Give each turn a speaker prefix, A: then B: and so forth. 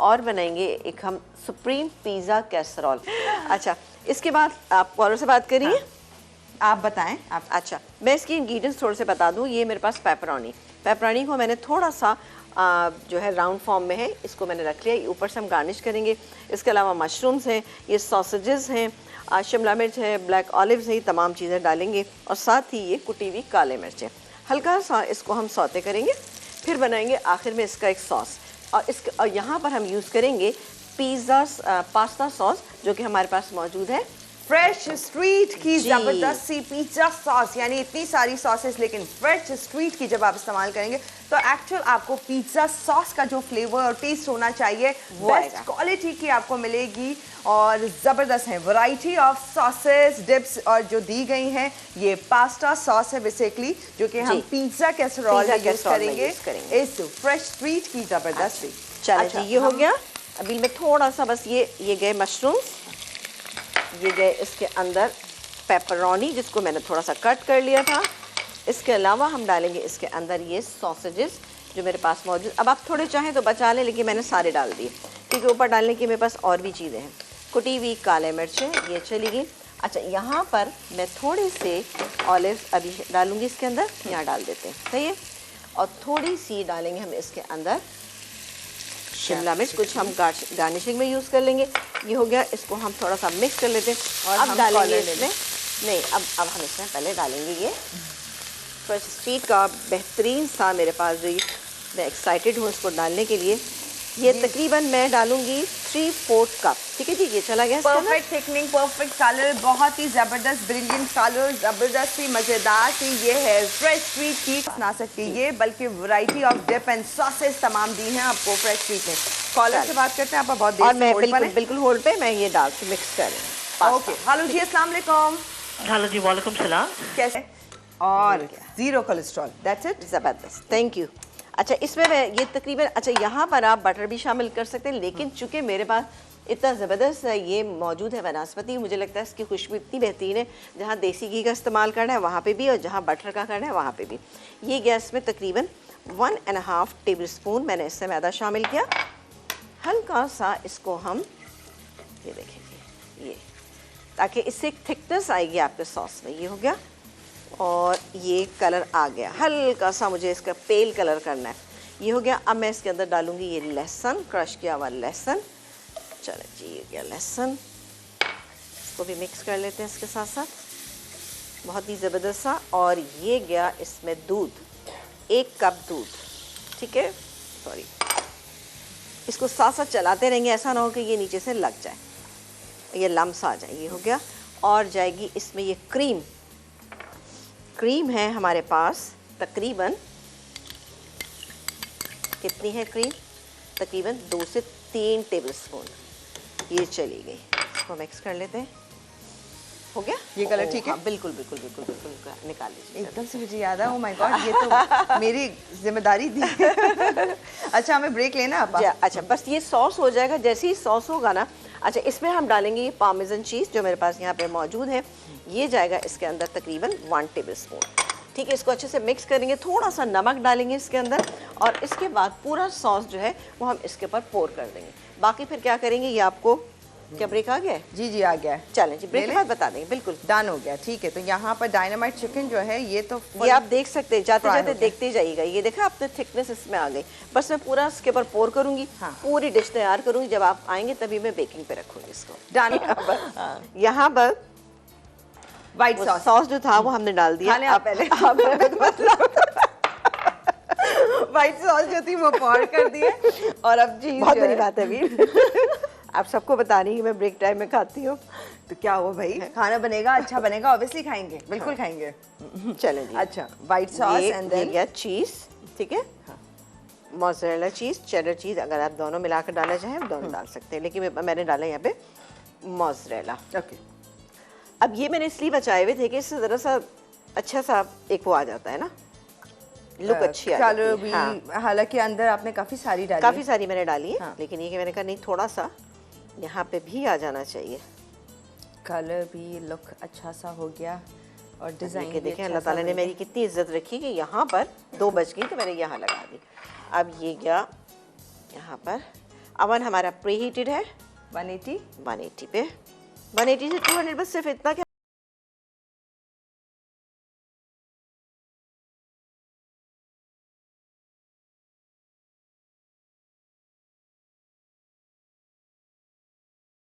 A: और बनाएंगे एक हम सुप्रीम पिज़्ज़ा कैसरोल। अच्छा, इसके बाद आप कॉलर से बात करिए।
B: आप बताएं। आप
A: अच्छा, मैं इसकी इंग्रेडिएंट्स थोड़े से बता दूं। ये मेरे पास पेपरोनी को मैंने थोड़ा सा जो है राउंड फॉर्म में है, इसको मैंने रख लिया। ऊपर से हम गार्निश करेंगे। इसके अलावा मशरूम्स हैं, ये सॉसेजेस हैं, शिमला मिर्च है, ब्लैक ऑलिव्स है, तमाम चीज़ें डालेंगे और साथ ही ये कुटी हुई काले मिर्च है। हल्का सा इसको हम सौते करेंगे, फिर बनाएंगे आखिर में इसका एक सॉस। और यहाँ पर हम यूज़ करेंगे पास्ता सॉस जो कि हमारे पास मौजूद है।
B: फ्रेश स्ट्रीट की जबरदस्त सी पिज्जा सॉस, यानी इतनी सारी सॉसेस लेकिन फ्रेश स्ट्रीट की जब आप इस्तेमाल करेंगे तो एक्चुअल आपको पिज्जा सॉस का जो फ्लेवर और टेस्ट होना चाहिए बेस्ट क्वालिटी की आपको मिलेगी। और ज़बरदस्त है वैरायटी ऑफ सॉसेस डिप्स और जो दी गई हैं। ये पास्ता सॉस है बेसिकली जो कि हम पिज्जा कैसरोल में यूज़ करेंगे इस फ्रेश स्ट्रीट की जबरदस्त सी।
A: चलिए जी, ये हो गया। अभी मैं थोड़ा सा बस ये गए मशरूम्स, ये गए इसके अंदर पेपरोनी जिसको मैंने थोड़ा सा कट कर लिया था। इसके अलावा हम डालेंगे इसके अंदर ये सॉसेजेस जो मेरे पास मौजूद। अब आप थोड़े चाहें तो बचा लें, लेकिन मैंने सारे डाल दिए क्योंकि ऊपर डालने की मेरे पास और भी चीज़ें हैं। कुटी हुई काले मिर्चें ये चली गई। अच्छा, यहाँ पर मैं थोड़े से ऑलिव अभी डालूँगी इसके अंदर, यहाँ डाल देते हैं, सही है। और थोड़ी सी डालेंगे हम इसके अंदर शिमला मिर्च, कुछ हम गार्निशिंग में यूज़ कर लेंगे। ये हो गया, इसको हम थोड़ा सा मिक्स कर लेते हैं। और अब डालेंगे इसमें नहीं, अब हम इसमें पहले डालेंगे ये फ्रेश स्ट्रीट का बेहतरीन सा मेरे पास जो ये, मैं एक्साइटेड हूँ इसको डालने के लिए। ये तकरीबन मैं डालूंगी 3/4 कप। ठीक है जी, ये चला गया।
B: परफेक्ट थिकनिंग, परफेक्ट कलर, बहुत ही जबरदस्त ब्रिलियंट कलर, जबरदस्त सी मजेदार सी ये है फ्रेश स्ट्रीट की ना सकती ये, बल्कि variety of dip and sauces तमाम दी हैं आपको फ्रेश स्ट्रीट में। कॉलर से बात करते हैं, आप बहुत देर
A: और मैं बिल्कुल होल्ड पे मैं ये डाल के मिक्स कर रही हूँ।
B: ओके, हेलो जी, अस्सलाम वालेकुम।
C: हेलो जी, वालेकुम सलाम।
B: कैसे? और जीरो कोलेस्ट्रॉल, दैट्स इट।
A: ज़बरदस्त, थैंक यू। अच्छा, इसमें मैं ये तकरीबन, अच्छा यहाँ पर आप बटर भी शामिल कर सकते हैं, लेकिन चूंकि मेरे पास इतना ज़बरदस्त ये मौजूद है वनस्पति, मुझे लगता है इसकी खुशबू इतनी बेहतरीन है। जहाँ देसी घी का इस्तेमाल करना है वहाँ पे भी, और जहाँ बटर का करना है वहाँ पे भी। ये गैस में तकरीबन 1.5 टेबल स्पून मैंने इससे मैदा शामिल किया। हल्का सा इसको हम ये देखेंगे ये, ताकि इससे एक थिकनेस आएगी आपके सॉस में। ये हो गया और ये कलर आ गया, हल्का सा मुझे इसका पेल कलर करना है। ये हो गया। अब मैं इसके अंदर डालूंगी ये लहसुन, क्रश किया हुआ लहसुन। चलो जी, ये गया लहसुन, इसको भी मिक्स कर लेते हैं इसके साथ साथ, बहुत ही ज़बरदस्त सा। और ये गया इसमें दूध, 1 कप दूध। ठीक है, सॉरी, इसको साथ साथ चलाते रहेंगे, ऐसा ना हो कि ये नीचे से लग जाए, ये लम्स आ जाए। ये हो गया। और जाएगी इसमें ये क्रीम है हमारे पास तकरीबन, कितनी है क्रीम? तकरीबन 2 से 3 टेबल स्पून। ये चली गई, इसको मिक्स कर लेते हैं। हो गया
B: ये कलर? ठीक है,
A: हाँ, बिल्कुल बिल्कुल बिल्कुल बिल्कुल निकाल लीजिए।
B: एकदम से मुझे याद है, ओह माय गॉड, ये तो मेरी जिम्मेदारी थी। अच्छा, हमें ब्रेक लेना आप?
A: अच्छा, बस ये सॉस हो जाएगा। जैसे ही सॉस होगा ना, अच्छा, इसमें हम डालेंगे ये पार्मेसन चीज़ जो मेरे पास यहाँ पे मौजूद है। ये जाएगा इसके अंदर तकरीबन 1 टेबल स्पून। ठीक है, इसको अच्छे से मिक्स करेंगे, थोड़ा सा नमक डालेंगे इसके अंदर, और इसके बाद पूरा सॉस जो है वो हम इसके ऊपर पोर कर देंगे। बाकी फिर क्या करेंगे, ये आपको क्या ब्रेक आ गया है?
B: जी जी, आ गया है।
A: चलें जी, ब्रेक के बाद बता देंगे। बिल्कुल
B: डन हो गया। ठीक है, तो यहाँ पर डायनामाइट चिकन जो है ये तो
A: ये आप देख सकते हैं, जाते जाते देखते जाइएगा। ये देखा आपने, थिकनेस इसमें आ गई। बस मैं पूरा इसके ऊपर पोर करूंगी।
B: हाँ।
A: पूरी डिश तैयार करूंगी, जब आप आएंगे तभी मैं बेकिंग पे रखूंगी इसको।
B: डन।
A: यहाँ पर
B: व्हाइट
A: सॉस जो था वो हमने डाल दिया।
B: आप पहले व्हाइट सॉस जो थी वो पॉर कर दी है। और अब जी
A: बहुत बड़ी बात है अभी आप सबको बता रही कि मैं ब्रेक टाइम में खाती हूँ,
B: तो क्या हुआ भाई, खाना बनेगा, अच्छा बनेगा, ऑब्वियसली खाएंगे, बिल्कुल खाएंगे।
A: चलें जी।
B: अच्छा, व्हाइट सॉस एंड देन
A: गया चीज़। ठीक है, मोज़रेला चीज़, चेडर चीज़, अगर आप दोनों मिलाकर डालना चाहें दोनों डाल सकते हैं, लेकिन मैंने डाला यहाँ पे मोज़रेला।
B: ओके।
A: अब ये मैंने इसलिए बचाए हुए थे कि इससे ज़रा सा अच्छा सा एक वो आ जाता है ना, लुक अच्छी आ जाती है।
B: भी, हाँ। हालांकि अंदर आपने काफ़ी सारी डाली,
A: काफ़ी सारी मैंने डाली है।
B: हाँ।
A: लेकिन ये कि मैंने कहा नहीं, थोड़ा सा यहाँ पे भी आ जाना चाहिए।
B: कलर भी, लुक अच्छा सा हो गया और डिज़ाइन
A: के देखें अल्लाह ताला ने मेरी कितनी इज्जत रखी कि यहाँ पर 2 बज गई तो मैंने यहाँ लगा दी। अब ये गया यहाँ पर। अवन हमारा प्री हीटेड है
B: 180
A: 180 पे, 180 से 200 बस सिर्फ इतना कि